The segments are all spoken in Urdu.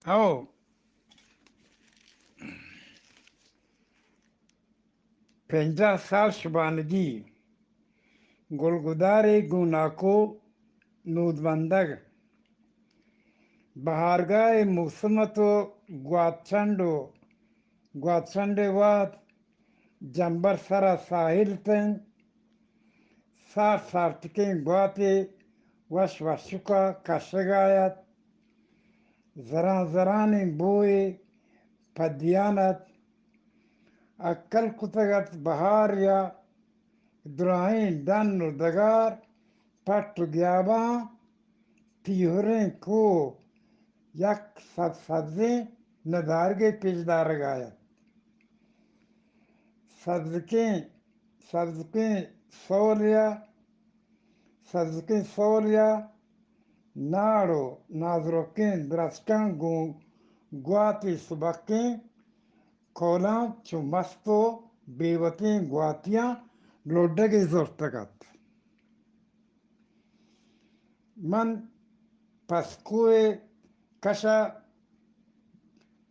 او 50 سال شباندگی گلگدار گوناکو نودبندگ بہارگاہ موسمتو گواتچنڈ وات جمبر سرا ساحل تن سارتکیں گواتے وشکا کشگایت زران بوئے پدیانت اکل کتگت بہار یا درائیں ڈن دگار پٹ گیاباں پیہریں کو یک سبزیں ندارگے پیجدار گایت سبزکیں سولیا ناڑو نازروکیں درسکاں گواتی سبکیں کھولاں چو مستو بیوتیں گواتیاں لوڈگے زورتگت من پسکوئے کشا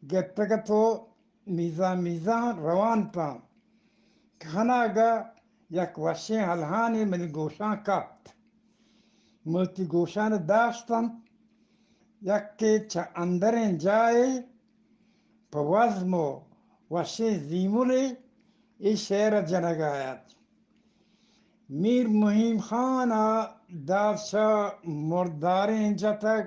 گتگتو میزان روان پا کھناگا یک وشیں الہانی منی گوشاں کپت موتی گوشان داشتم یک کے چا اندرین جائے پا وزمو وشیں زیمولی ای شہر جنگ آیت میر محیم خان دادشاہ مرداریں جتک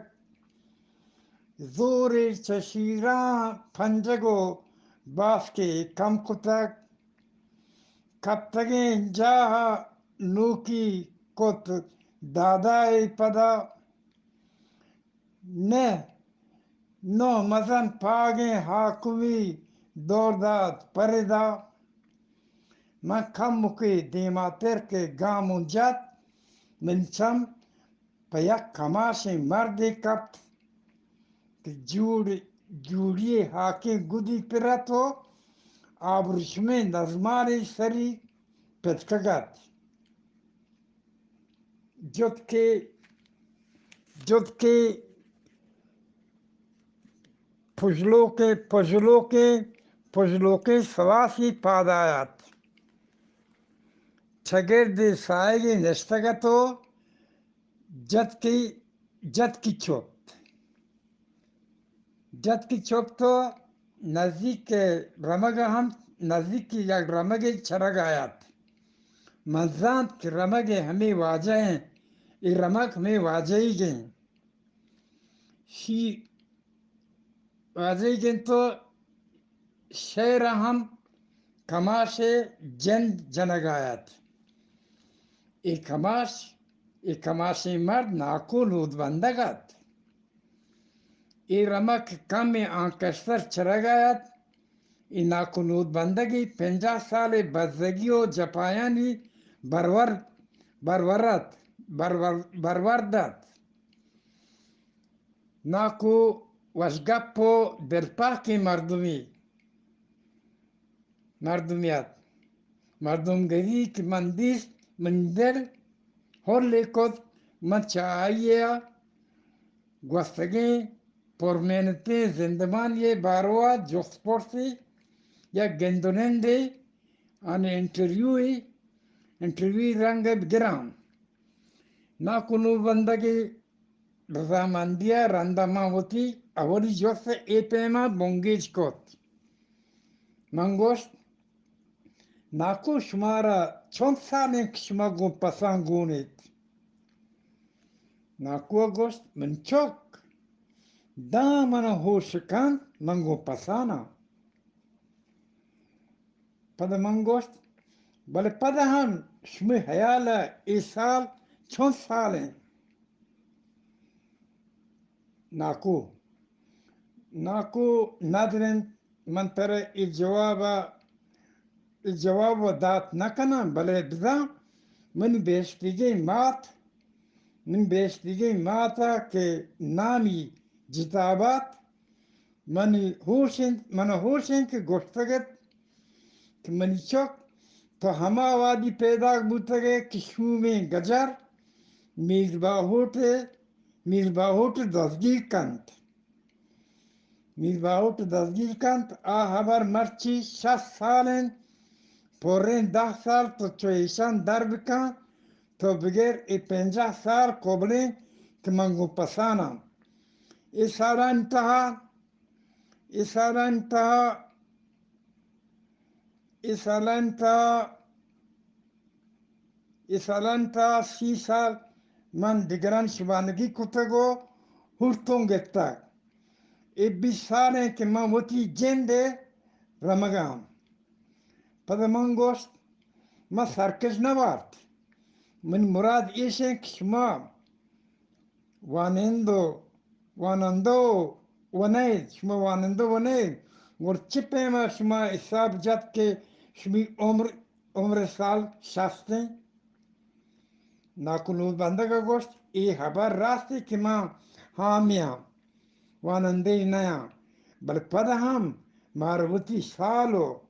زوری چشیراں پنجگو باس کے کم کتک کپتگیں جاہا نوکی کت دادائی پدا نو مزن پاگیں حاکمی دور داد پردا من کم مکی دیماتر کے گامون جت من چم پا یک کماشیں مردی کپت کہ جوڑی حاکم گودی پرتو آبرشمیں نظمانی سری پتکگت جد کے پجلو کے سواسی پادایت چگرد سائگی نشتگتو جد کی چوپ تو نزدیک رمگ ہم نزدیک کی یک رمگ چرگ آیت منزاند کی رمگ ہمیں واجہ ہیں ای رمگ ہمیں واجہی گئیں تو شیر ہم کماش جنگ آیت ای کماشی مرد ناکول ہود بندگت ای رمک کم آنکشتر چرگ آیت ای ناکول ہود بندگی 50 سال بزدگی و جپایانی بروردت ناکو وشگپ و دلپاکی مردمیت مردمگری کی من دیست من دل ہر لیکت من چاہیے گوستگیں پرمینتیں زندمان یہ باروہ جوست پورسی یا گندنندے آن انٹرویوی رنگ گرام ناکنو بندگی رضامندیہ رندما ہوتی اولی جوست اے پیما بونگیج کت منگوشت ناکو شمارا 4 سالیں شما گو پسان گونیت ناکو گوشت من چوک دا من ہوشکان منگو پسانا پدا منگوشت بلے پدا ہم شمی حیالا ای سال 4 سالیں ناکو ندرن من تر ای جواب دات نکنم بلے بدا من بیشتگی ماتا کہ نامی جتابات من ہوشن کے گوشتگت کہ منی چوک تو ہما وادی پیدا بوتگے کہ شومیں گجر میر باہوٹ دزگیر کند Misbaut dazgirkant a haber marçi 60 salen porren 10 sal to çoyşan darbikan to biger 50 sal koble ki mangu pasana. İsara intaha İsara intaha İsara intaha İsalanta 30 sal man digeran şivanagi kutago hurton gettak. 20 salen ki man vati jende ramagam. Pada man gost ma sarkış ne vart. من مراد ایشن که شما وانندو ونید شما وانندو ونید ور چه پیما شما حساب جد که شمی عمر سال شستین ناکلود بندگا گوشت ای خبر راستی که ما حامیم واننده نیا بل پده هم ماروتی سالو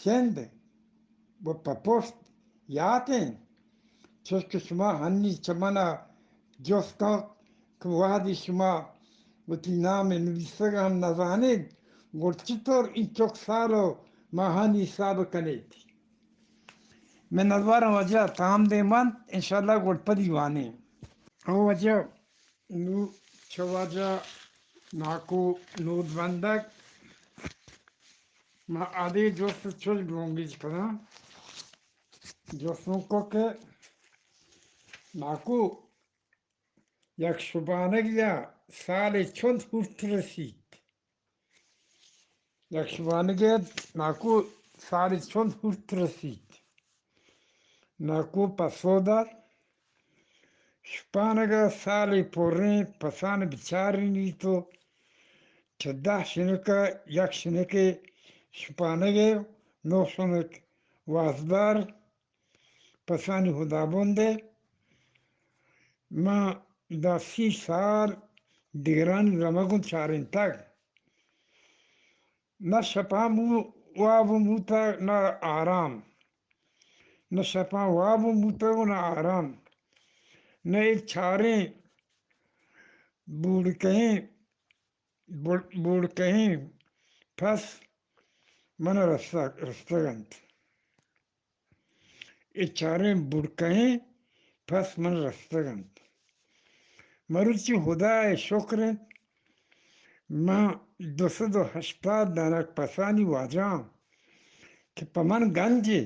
شند و پپوست یاتین Çünkü şuma hanni çamana costa kuvadi şuma bu name nüvisagan nazanid gorçitor in çok salo mahani sabı kanit. Men nazvaram vaja tam deman inşallah gorpadi vani. O vaja nu çavaja naku nud bandak ma adi costa çöz blongiz kana. Costun koke naku یک شبانگیا سال چند هفت رسید یک شبانگیا ناکو سال چند هفت رسید ناکو پسودر شپانگا سال پورن پسان بچاری نیتو چده شنکا یک شنکه شپانگه نو شنک وازدار پسانی خدابونده ما دا 30 سال دیگران رمگون چارن تک نہ شپا واب موتا نہ آرام نہ شپا واب موتا نہ آرام نہ ایک چھاریں بوڑھ کہیں پھس من رستگنت ایک چھاریں بوڑھ کہیں پھس من رستگنت مروچی خدا شکر ما 280 دانک پسانی واجام که پمن گنجی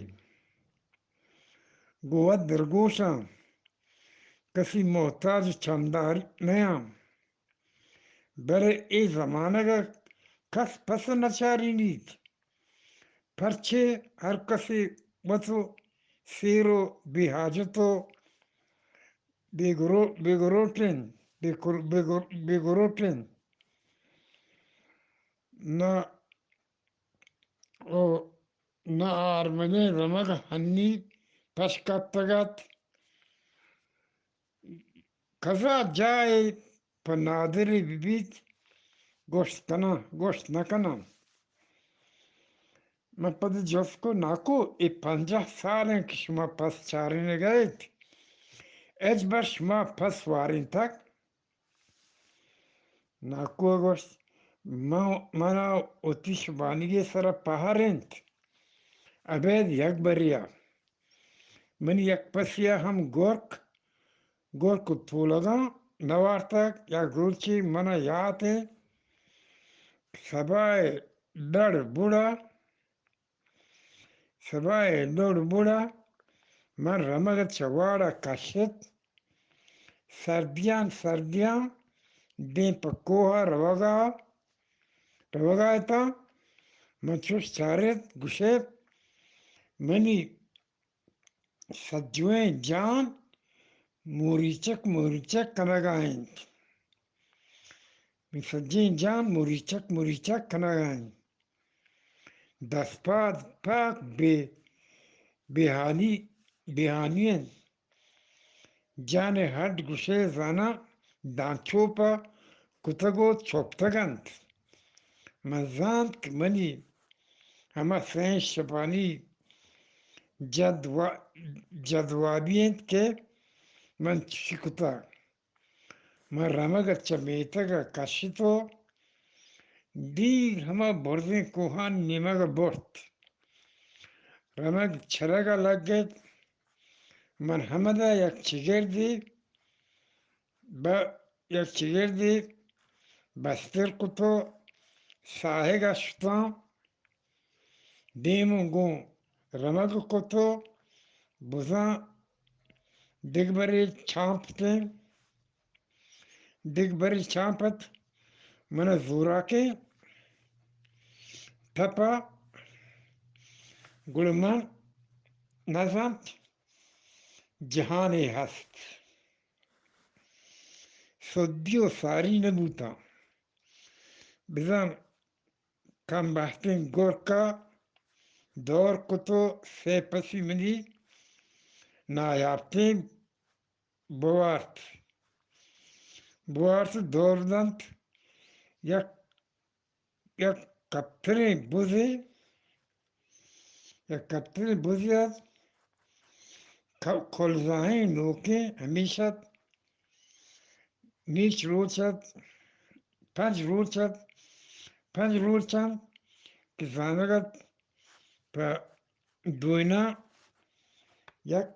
گوت درگوشم کسی محتاج چندار نیام برای ای زمانه کس پس نچاری نیت پرچه هر کسی وطو سیرو be حاجتو بیگروتن na armene ramaga hanni pashkattagat kaza jay panadiri bibit gosht nakana ma pad josko naku e 50 salen ki shuma pas charine gayet ecbar shuma pas warin tak naku gosht mana otiş vanige sara paharent abed yak bariya من یک پسیا هم گرک طولگا نوارتک یک روچی منا یاد ہے سبائے ڈڑ بوڑا من رمگت چواڑا کشت سردیاں دیں پکوہا روگا تا من چوش چارت گشت منی سجویں جان موریچک کنگائیں سجیں جان موریچک کنگائیں دسپاد پاک بیہانین جان ہڈ گشے زانا دانچوپا کتگو چوپتگنت مزانت منی ہما سین شپانی جدوابیت کے من شکتا من رمگا چمیتگا کشتو دیر ہما برزیں کوہان نیمگ برت رمگ چھرگا لگت من حمدہ یک چگر دی با یک چگر دی بستر کتو ساہگا شتان دیمو گون رمگ کتو بزان دیگ بری چھانپتیں دیگ بری چھانپت من زورا کے تھپا گلمان نظمت جہانے ہست سدیو ساری نبوتا بزن کم بحثیں گورکا دور کتو سے پسی منی نایابتیں بوارت دور دنت یک کپتریں بوزے یک کپتریں بوزیت کھلزائیں نوکیں ہمیشہ نیچ روچت پنج روچن کسانگت پا دوینا یک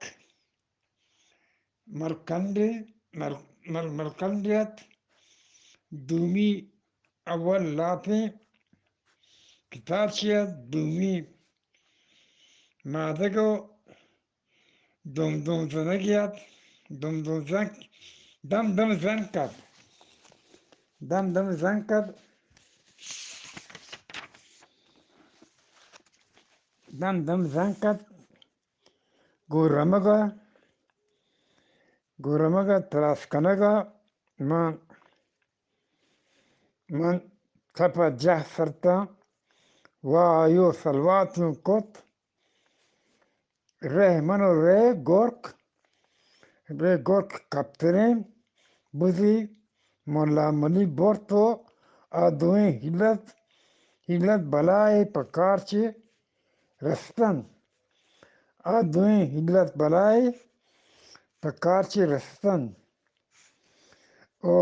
ملکندیت دومی اول لاپیں کتاب چیت دومی مادگو دم زنگیت دم زن کد گو رمگا تراس کنگا من تپا جہ سرتا وایو سلواتیوں کت رہ منو رہ گورک کپترین بزی مولا منی بورتو آدویں ہلت بلائے پکارچے رستن آدویں ہلت بلائے پکارچے رستن او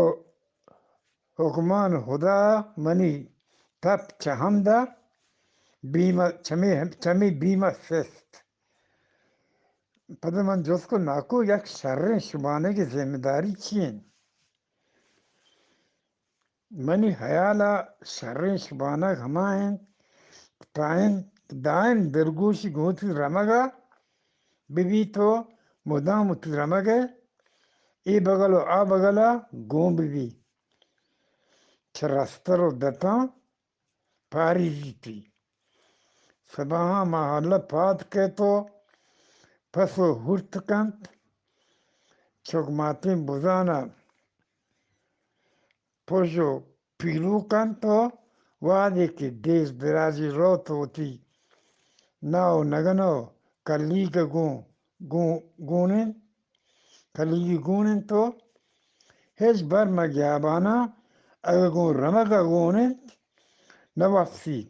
حکمان خدا منی تپ چہمدہ چمی بیمہ سست پدر من جس کو ناکو یک شریں شبانے کی ذمہ داری چین منی حیالا شریں شبانہ ہمائیں دائن درگوشی گوتی رمگا بی تو مدام تی رمگے ای بغلو آ بغلا گون بی چرستر و دتاں پاری جیتی سباہاں محلہ پاد کے تو پس و ہرت کنت چکماتیں بزانا پوشو پیلو کنتو وادی کی دیش درازی رو تو تی ناو نگنو کلی کا گونن تو ہیچ بر مگیابانا اگر گون رمگا گونن نوافسی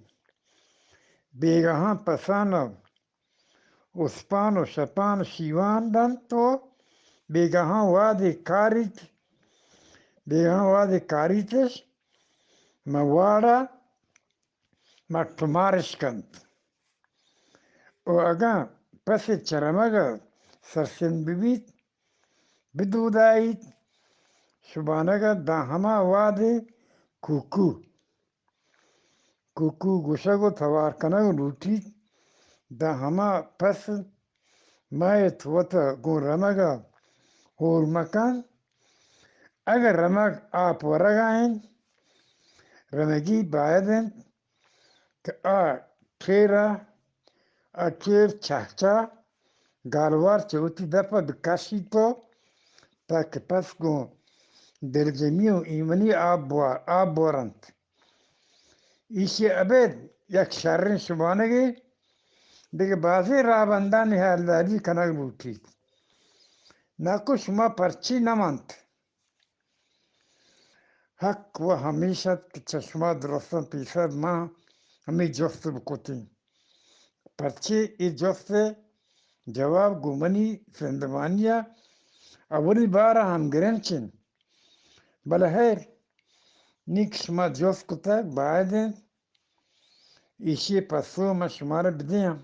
بیگہاں پسانا اسپان و شپان شیوان دن تو بیگہاں وادی کاریتش موارا مکتمارش کند او اگاں پس چرمگا سرسن بیت بدودائیت شبانگا دا ہما وادی کوکو گوشگو توار کنگ لوٹیت دا ہما پس مایت وطا گون رمگا ہور مکان اگر رمگ آپ ورگائیں رمگی بایدن کہ کھیر چہچا گالوار چوتی دپا بکاشی تو تاکہ پس گون دلجمیو ایمنی آب بورند ایشی ابید یک شرن شبانگی دیگه بازی رابندان حالداری کنگ بوٹید ناکو شما پرچی نماند حق و ہمیشہ چشمہ درستان پیسر ما ہمیں جست بکتیں پرچی ای جست جواب گمنی زندمانیہ اولی بارا ہم گرنچن بلہ خیر نیک شما جوز کتک باید ایشی پسو ما شما را بدیم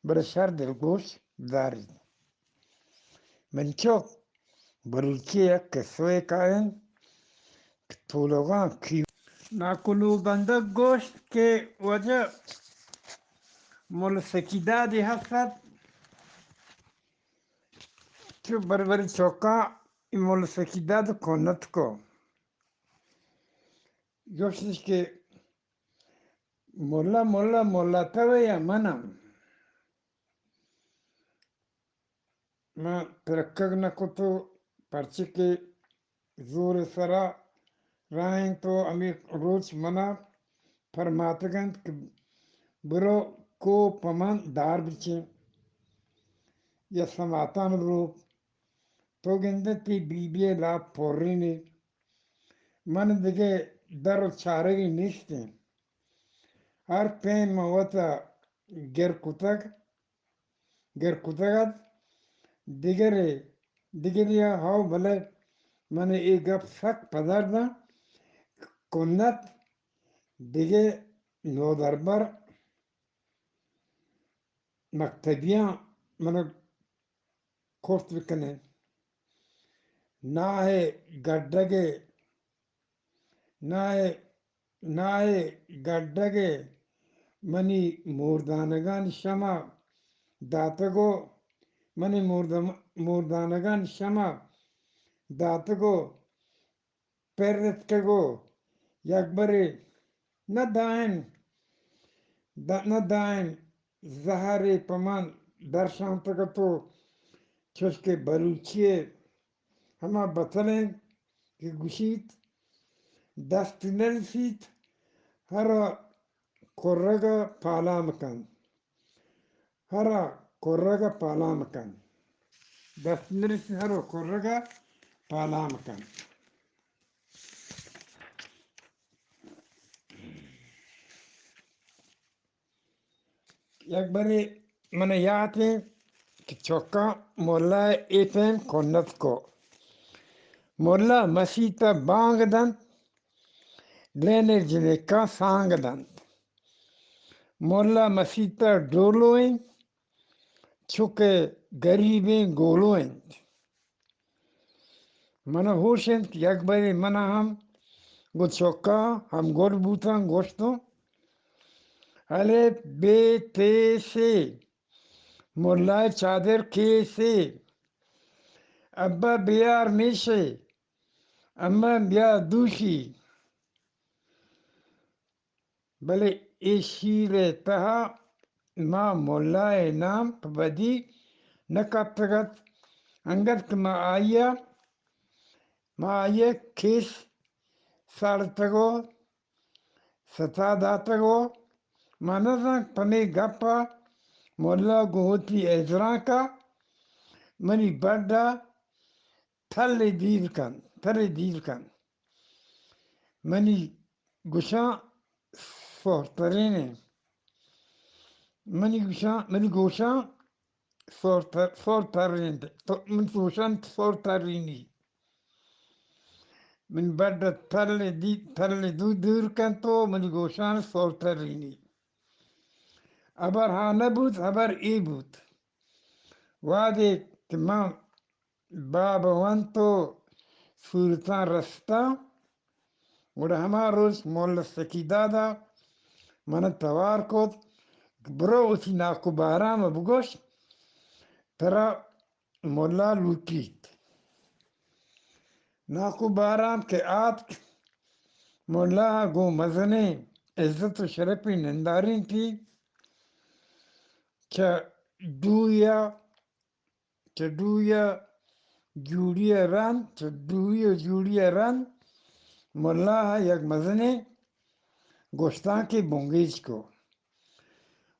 برای شر دلگوش دارید. من چوک بلوچی یک کسوی کائن که طولوغان کی ناکلو بنده گوشت که وجه مول سکیدادی هستد که بربری چوکا این مول سکیداد کنت کو گوشتش که مولا تاوی یا منم ما ترکگ نکتو پرچه که زور سرا رائن تو امی روچ منا فرماتگند که برو کو پمان دار بچے یا سماتان برو تو گنده تی بی بی لا پورینی من دیگه در چارگی نیستی هر پین موتا گر کتگد دیگری هاو بله من ای گپ سک پدر دا کنت دیگه نو دربر مکتبیان من کورت بکنه نہ ہے گڈگے نہ ہے گڈگے منی موردانگان شما داتگو منی موردانگان شما داتگو پرتگو یک بری نہ دائن زہری پمان درشان تگتو چشکے بلوچیے ہما بطلیں کہ گوشید دست نرسید ہرا کرگا پالا مکن دست نرسید ہرا کرگا پالا مکن یک باری من یاد ہے کہ چوکا مولا ایپین کنت کو مولا مسیطہ بانگ دن لینے جنکا سانگ دن مولا مسیطہ ڈولوئیں چکے گریبیں گولوئیں منا ہوشن یک باری منا ہم گو چوکا ہم گوڑ بوتاں گوشتوں الف بے تے سے مولا چادر کے سے ابا بیار میشے اما بیا دوشی بلے ای شیر تہا ما مولا نام پبدی نکتگت انگت ما آیا کھیس سارتگو ستا داتگو ما نزن پمی گپا مولا گوتی ازران کا منی بڑا تھل دیر کن منی گوشان سورترینه منی گوشان سورترینه من گوشان سورترینی من بڑا تھل دیر کن تو منی گوشان سورترینی ابر ها نبود ابر ای بود وادی که من بابا وان تو سورتان رستا وڑا ہما روز مولا سکی دادا من توار کود برو اسی ناکو بارام بگوش ترا مولا لوٹیت ناکو بارام کے آت مولا گو مزنے عزت و شرفی نندارین تھی چا دویا جوڑیا رن مولا یک مزنے گوشتان کی بونگیج کو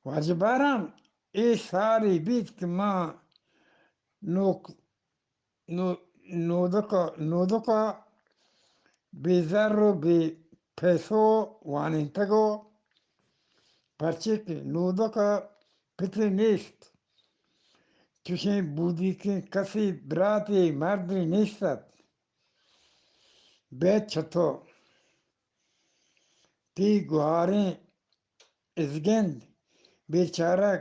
واجبارم ای ساری بیت که ما نودکا بی زر و بی پیسو وانینتگو پرچه که نودکا پتر نیست چوشیں بودی که کسی براتی مردی نیستد بیت چطور تی گواریں ازگند بیچارہ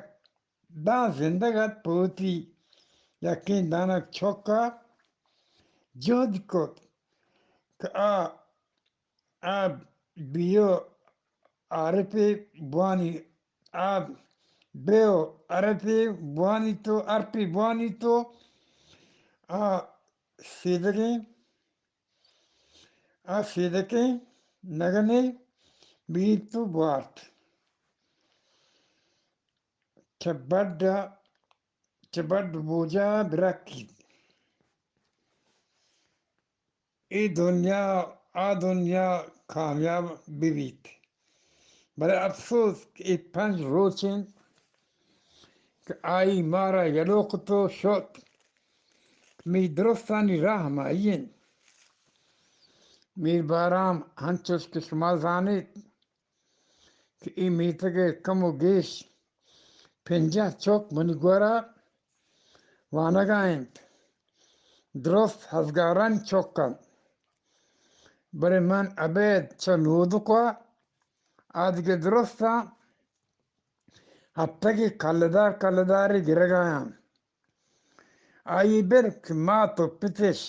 دا زندگت پوتی یقین دانک چھوکا جود کت کہ آب بیو عرفی بوانی آب بیو عرفی بوانی تو عرفی بوانی تو سیدکیں نگنے بیتو بوارت چبڈ بوجا برکی ای دنیا کامیاب بیت بڑے افسوس کہ ای 5 روچیں کہ آئی مارا یلوک تو شد می درستانی راہ مائین میر بارام ہنچوش کے شما زانت کہ ای میتگے کم و گیش 50 چوک منی گورا وانگائیں درست ہزگاران چوکن برے من ابید چو نودکوا آدھگے درستا ہفتگی کلداری گرگایاں آئی برک ما تو پتش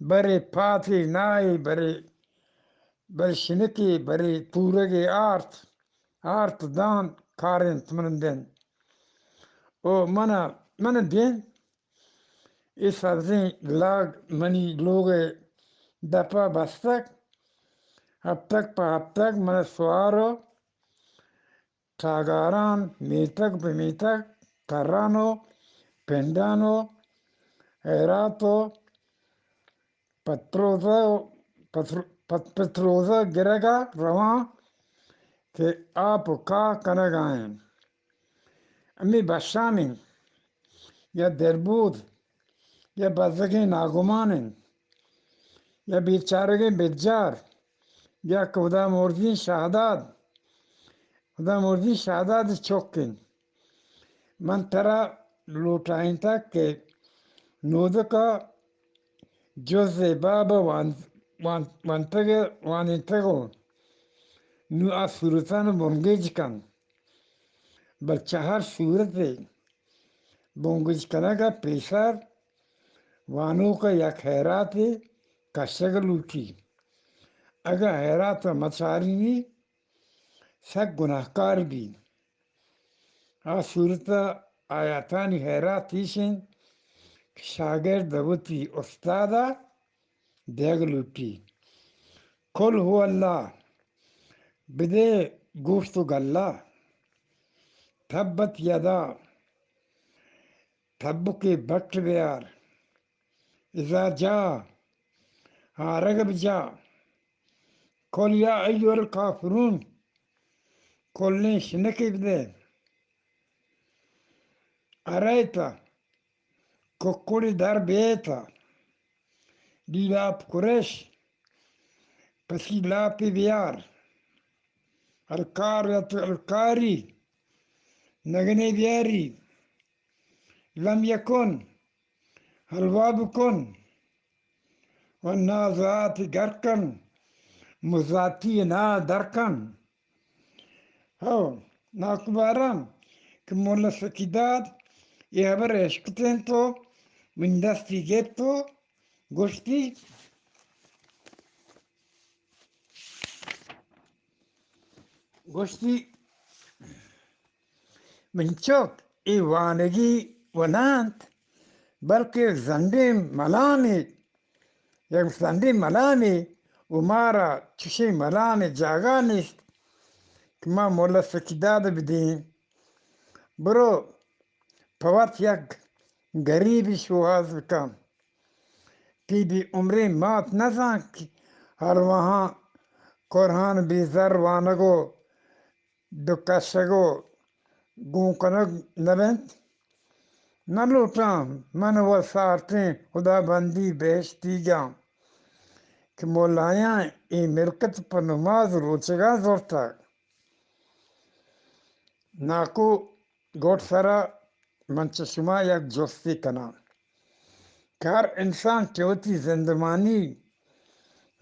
برے پاتی نائی برے شنکی برے پورگی آرت دان کارن تمن دن او من دن اس سبزیں لاگ منی لوگ دپا بستک ہفتک من سوارو ٹاگاران میتک بمیتک ترانو پنڈانو ایراتو پتروزہ گرگا رواں کہ آپ کا کنگائیں امی بشامن یا دربود یا بزگیں ناگمانن یا بیچارگیں بجار یا خدا مرضی شہداد چوکن من ترا لوٹائن تک کہ نودکا جز بابا وانتگو نو آ صورتان بونگیج کن بچہ ہر صورت بونگیج کنگا پیشر وانو کا یا خیرات کشگ لوٹی اگر حیرات مچاری بھی سک گناہ کار بھی صورت آیاتانی حیرات تیشن شاگرد دوتی استادا دیگ لوٹی کل ہو اللہ بدے گوشت و گلہ تھبت یدا تھب کے بٹ بیار اذا جا رغب جا کل یا ایو الکافرون کل نے شنکی بدے ارائیتا ککوڑی در بیتا دی لاپ قریش پسی لاپی بیار الکاری نگنے بیاری لم یکن الواب کن والنازعات گرکن مزاتی نا درکن ناکبارم کہ مولا سکیداد یہ حبر عشقتیں تو من دستی گیت تو گوشتی من چوک ای وانگی ونانت بلکہ زندی ملامی و مارا چشی ملامی جاگا نیست کہ ما مولا سکیداد بدین برو پوات یک گریبی شواز بکن تی بی عمری مات نزان کہ ہر وہاں قرآن بیزر وانگو دکشگو گونکنگ نبند نہ لوٹاں من و سارتیں خدا بندی بیشتی جاں کہ مولایاں ای ملکت پر نماز روچگا زورتا ناکو گوٹ سرا منچ شما یک جستی کنا کہ ہر انسان چوتی زندمانی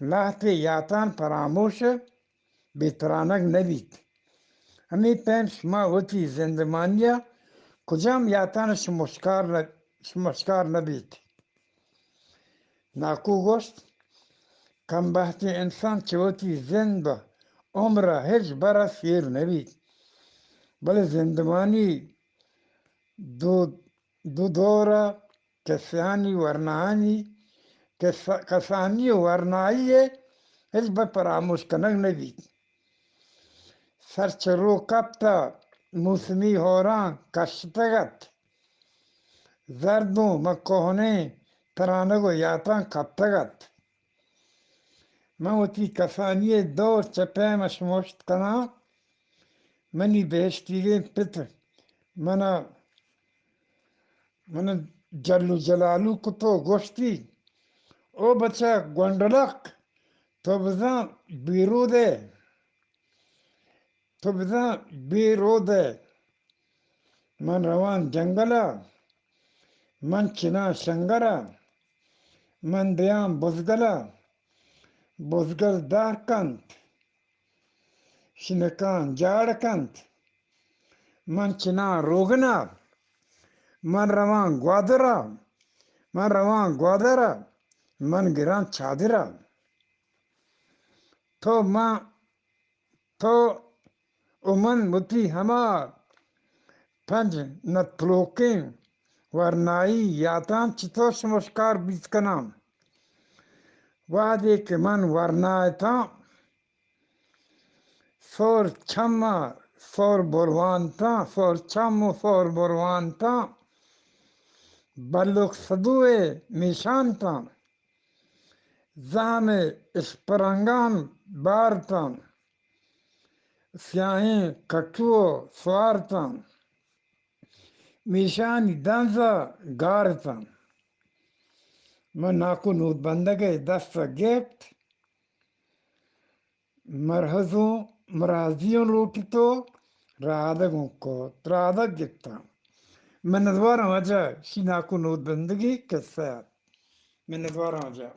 لاہتے یاتان فراموش بهترانک نبید. همی پیم شما وتی زندمانیا کجام یاتان شمشکار نبید. ناکو گوشت کم بحثی انسان چه وتی زند به عمره هیچ برا سیر نبید. بله زندمانی دو دورا کسانی ورنانی کسانی ورنایی هیچ به فراموش کنک نبید. سرچرو کپتا موسمی هوران کشتگت زردو مکوهنه ترانگو یاتان کپتگت. من وتی کسانی دور چپیمش مشت کنا منی بهشتیگه پتر من جلو جلالو کتو گوشتی او بچه گوندلق تو بزن بیروده من روان جنگلا من چنا شنگرا من دیام بزگلا بزگل دار کند شنکان جاڑ کند من چنا روگنا من روان گوادرا من گران چادرا تو امن متی ہما پنج نتلوکیں ورنائی یاتان چتو شمشکار بیت کنام وعدے کہ من ورنائے تا سور چھما سور بروان تا بلوک صدوے میشان تا زام اسپرنگان بارتا سیاہیں کٹو سوارتا میشانی دنزا گارتا من ناکو نود بندگے دست گیپت مرحزوں مرازیوں لوٹتو رادگوں کو ترادگ گتا من ندوارا وجہ شی ناکو نود بندگی کسیات من ندوارا وجہ